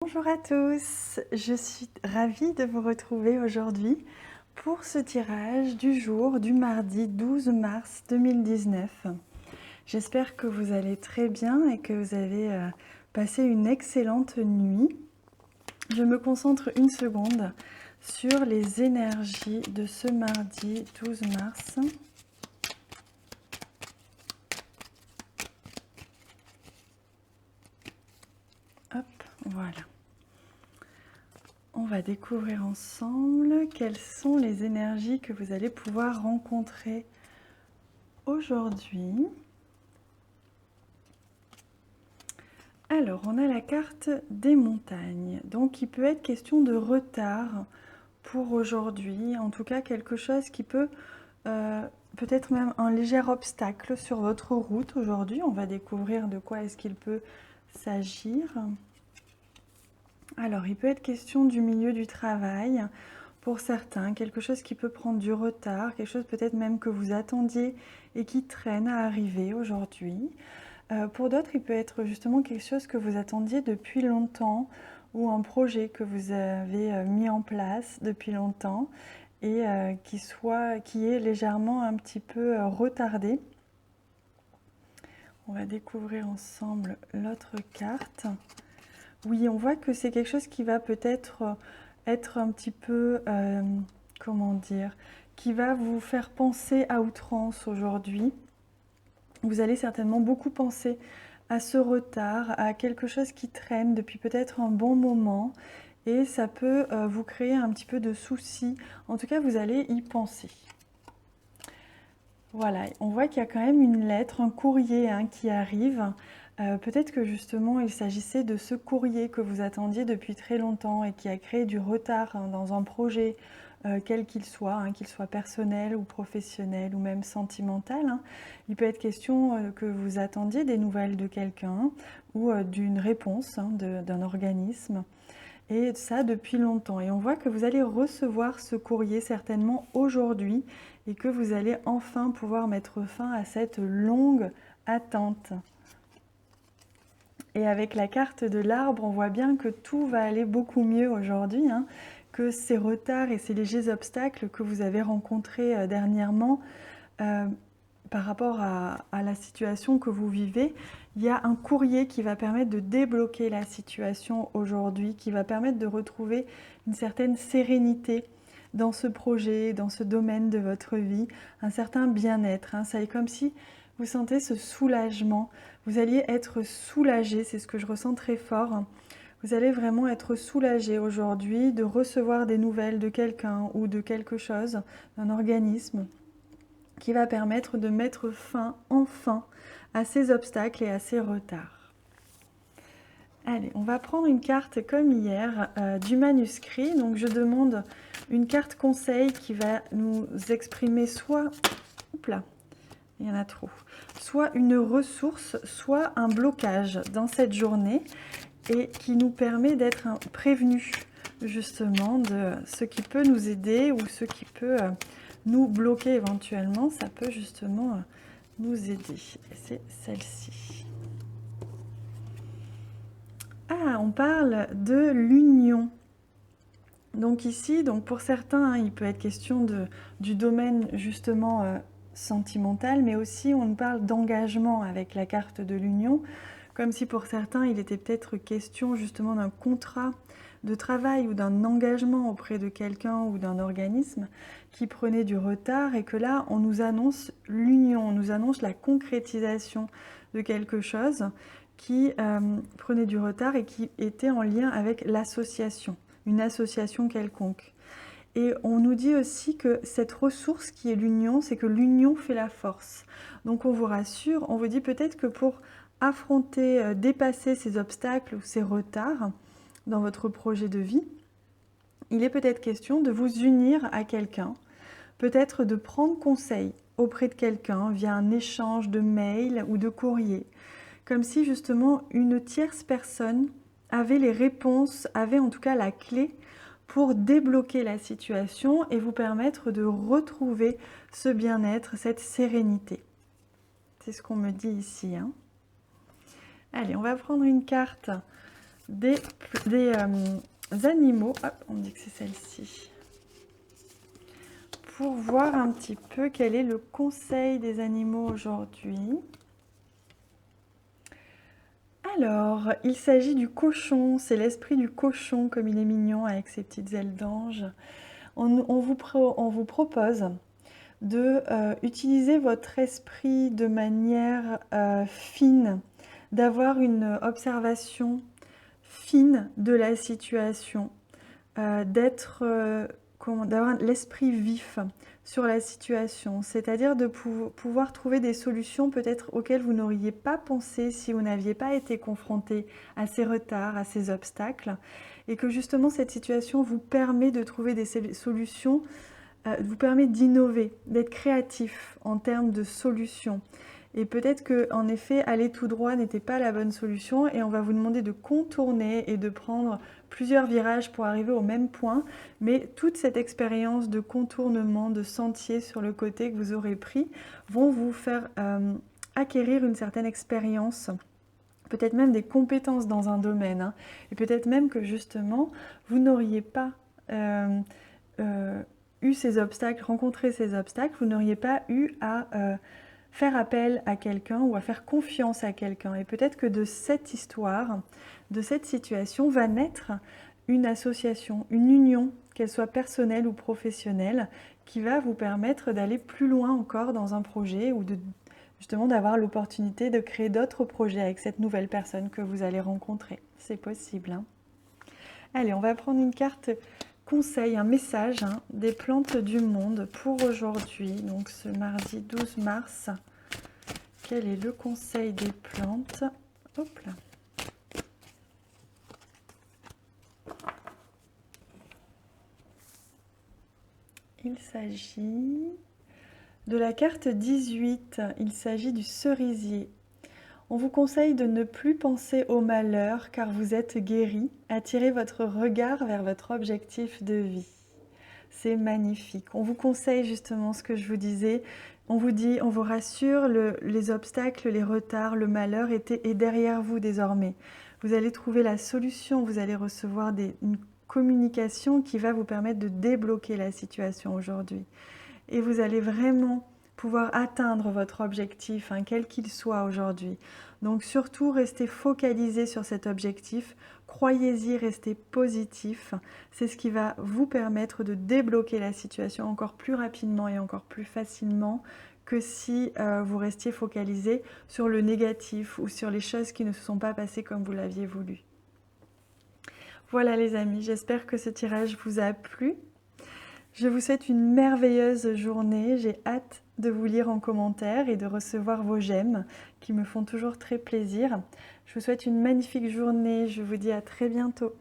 Bonjour à tous, je suis ravie de vous retrouver aujourd'hui pour ce tirage du jour du mardi 12 mars 2019. J'espère que vous allez très bien et que vous avez passé une excellente nuit. Je me concentre une seconde sur les énergies de ce mardi 12 mars. Hop, voilà. On va découvrir ensemble quelles sont les énergies que vous allez pouvoir rencontrer aujourd'hui. Alors, on a la carte des montagnes. Donc, il peut être question de retard pour aujourd'hui. En tout cas, quelque chose qui peut, peut-être même un léger obstacle sur votre route aujourd'hui. On va découvrir de quoi est-ce qu'il peut s'agir. Alors, il peut être question du milieu du travail pour certains, quelque chose qui peut prendre du retard, quelque chose peut-être même que vous attendiez et qui traîne à arriver aujourd'hui. Pour d'autres, il peut être justement quelque chose que vous attendiez depuis longtemps ou un projet que vous avez mis en place depuis longtemps et qui est légèrement un petit peu retardé. On va découvrir ensemble l'autre carte. Oui, on voit que c'est quelque chose qui va peut-être être un petit peu, comment dire, qui va vous faire penser à outrance aujourd'hui. Vous allez certainement beaucoup penser à ce retard, à quelque chose qui traîne depuis peut-être un bon moment et ça peut vous créer un petit peu de soucis. En tout cas, vous allez y penser. Voilà, on voit qu'il y a quand même une lettre, un courrier qui arrive. Peut-être que justement il s'agissait de ce courrier que vous attendiez depuis très longtemps et qui a créé du retard dans un projet, quel qu'il soit personnel ou professionnel ou même sentimental. Il peut être question que vous attendiez des nouvelles de quelqu'un ou d'une réponse d'un organisme. Et ça depuis longtemps. Et on voit que vous allez recevoir ce courrier certainement aujourd'hui et que vous allez enfin pouvoir mettre fin à cette longue attente. Et avec la carte de l'arbre, on voit bien que tout va aller beaucoup mieux aujourd'hui, que ces retards et ces légers obstacles que vous avez rencontrés dernièrement par rapport à la situation que vous vivez, il y a un courrier qui va permettre de débloquer la situation aujourd'hui, qui va permettre de retrouver une certaine sérénité dans ce projet, dans ce domaine de votre vie, un certain bien-être. Ça est comme si vous sentez ce soulagement, vous alliez être soulagé, c'est ce que je ressens très fort. Vous allez vraiment être soulagé aujourd'hui de recevoir des nouvelles de quelqu'un ou de quelque chose, d'un organisme, qui va permettre de mettre fin, enfin, à ces obstacles et à ces retards. Allez, on va prendre une carte comme hier du manuscrit. Donc je demande une carte conseil qui va nous exprimer soit... Oups là, il y en a trop. Soit une ressource, soit un blocage dans cette journée et qui nous permet d'être prévenus justement de ce qui peut nous aider ou ce qui peut... nous bloquer éventuellement, ça peut justement nous aider. C'est celle-ci. Ah, on parle de l'union. Donc ici, pour certains, il peut être question du domaine justement sentimental, mais aussi on parle d'engagement avec la carte de l'union, comme si pour certains, il était peut-être question justement d'un contrat de travail ou d'un engagement auprès de quelqu'un ou d'un organisme qui prenait du retard et que là, on nous annonce l'union, on nous annonce la concrétisation de quelque chose qui prenait du retard et qui était en lien avec l'association, une association quelconque. Et on nous dit aussi que cette ressource qui est l'union, c'est que l'union fait la force. Donc on vous rassure, on vous dit peut-être que pour affronter, dépasser ces obstacles ou ces retards dans votre projet de vie, il est peut-être question de vous unir à quelqu'un, peut-être de prendre conseil auprès de quelqu'un via un échange de mails ou de courrier, comme si justement une tierce personne avait les réponses, avait en tout cas la clé pour débloquer la situation et vous permettre de retrouver ce bien-être, cette sérénité. C'est ce qu'on me dit ici. Allez, on va prendre une carte des animaux. Hop, on dit que c'est celle-ci. Pour voir un petit peu quel est le conseil des animaux aujourd'hui. Alors, il s'agit du cochon, c'est l'esprit du cochon comme il est mignon avec ses petites ailes d'ange. On vous propose de utiliser votre esprit de manière fine, d'avoir une observation fine de la situation, d'avoir l'esprit vif sur la situation, c'est-à-dire de pouvoir trouver des solutions peut-être auxquelles vous n'auriez pas pensé si vous n'aviez pas été confronté à ces retards, à ces obstacles, et que justement cette situation vous permet de trouver des solutions, vous permet d'innover, d'être créatif en termes de solutions. Et peut-être qu'en effet, aller tout droit n'était pas la bonne solution et on va vous demander de contourner et de prendre plusieurs virages pour arriver au même point. Mais toute cette expérience de contournement, de sentier sur le côté que vous aurez pris vont vous faire acquérir une certaine expérience, peut-être même des compétences dans un domaine. Hein. Et peut-être même que justement, vous n'auriez pas eu ces obstacles, rencontré ces obstacles, vous n'auriez pas eu à faire appel à quelqu'un ou à faire confiance à quelqu'un. Et peut-être que de cette histoire, de cette situation, va naître une association, une union, qu'elle soit personnelle ou professionnelle, qui va vous permettre d'aller plus loin encore dans un projet ou justement d'avoir l'opportunité de créer d'autres projets avec cette nouvelle personne que vous allez rencontrer. C'est possible. Hein. Allez, on va prendre une carte conseil, un message des plantes du monde pour aujourd'hui, donc ce mardi 12 mars. Quel est le conseil des plantes? Hop là. Il s'agit de la carte 18, il s'agit du cerisier. On vous conseille de ne plus penser au malheur car vous êtes guéri. Attirez votre regard vers votre objectif de vie. C'est magnifique. On vous conseille justement ce que je vous disais. On vous rassure, les obstacles, les retards, le malheur est derrière vous désormais. Vous allez trouver la solution, vous allez recevoir une communication qui va vous permettre de débloquer la situation aujourd'hui. Et vous allez vraiment pouvoir atteindre votre objectif, quel qu'il soit aujourd'hui. Donc surtout, restez focalisé sur cet objectif, croyez-y, restez positif. C'est ce qui va vous permettre de débloquer la situation encore plus rapidement et encore plus facilement que si vous restiez focalisé sur le négatif ou sur les choses qui ne se sont pas passées comme vous l'aviez voulu. Voilà les amis, j'espère que ce tirage vous a plu. Je vous souhaite une merveilleuse journée, j'ai hâte de vous lire en commentaire et de recevoir vos j'aime qui me font toujours très plaisir. Je vous souhaite une magnifique journée, je vous dis à très bientôt.